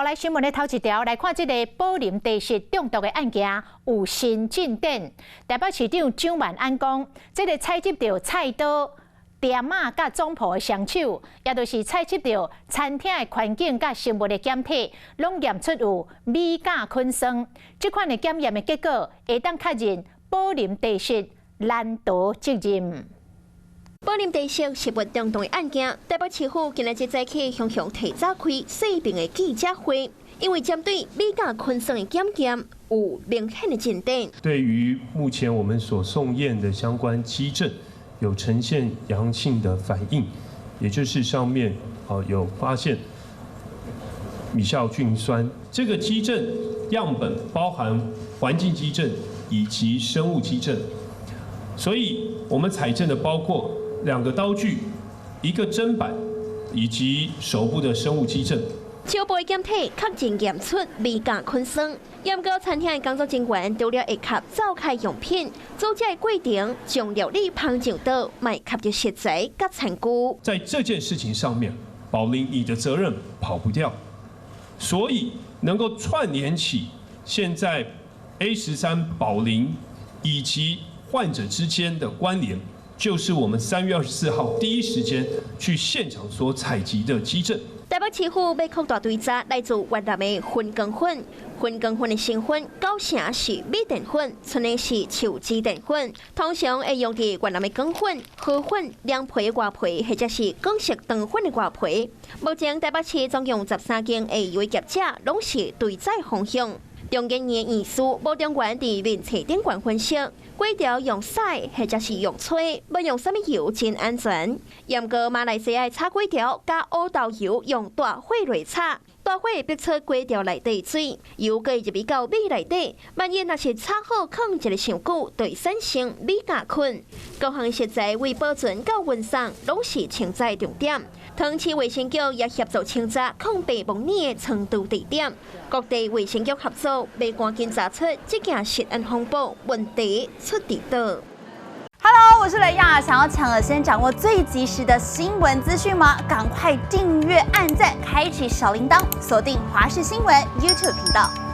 来新闻的头一条，来看这个宝林地质中毒的案件有新进展。台北市长蒋万安讲，这个采集到菜刀、店仔甲总铺的双手，也就是采集到餐厅的环境甲生物的检体，拢验出有米甲菌酸。这款的检验的结果，会当确认宝林地质难逃责任。 宝林地质食物中毒的案件，台北市府今日早起向提早开细并的记者会，因为针对米甲菌酸的检验有明显的进展。对于目前我们所送验的相关基证，有呈现阳性的反应，也就是上面有发现米酵菌酸。这个基证样本包含环境基证以及生物基证，所以我们采证的包括 2个刀具、1个砧板，以及手部的生物基证。初步检体确认验出米甲菌酸。验过餐厅的工作人员除了会吸灶开用品，做这过程将料理烹调到卖吸入食材甲残具。在这件事情上面，宝林你的责任跑不掉，所以能够串联起现在 A13宝林以及患者之间的关联。 就是我们3月24号第一时间去现场所采集的基证。台北市府要扩大追查来自越南的混根粉，混根粉的成分9成是米淀粉，剩的是树脂淀粉。通常会用伫越南的梗粉、河粉、凉皮的外皮，或者是港式肠粉的外皮。目前台北市总共13件会有业者拢是对载方向。 中间的验书无中原伫面册顶管分析，规条用洗或者是用吹，要用什么油真安全。验过马来西亚炒规条加乌豆油用大火来炒，大火逼出规条内底水，油搁入去到米内底。万一若是炒好放一个上久，就会产生米甲菌。各项食材为保存到温送，拢是清洁重点。 汤市卫生局也协助清查抗病模拟的程度地点，各地卫生局合作，要赶紧查出这件食安风暴问题出伫倒。Hello， 我是雷亚，想要抢而先掌握最及时的新闻资讯吗？赶快订阅、按赞、开启小铃铛，锁定华视新闻 YouTube 频道。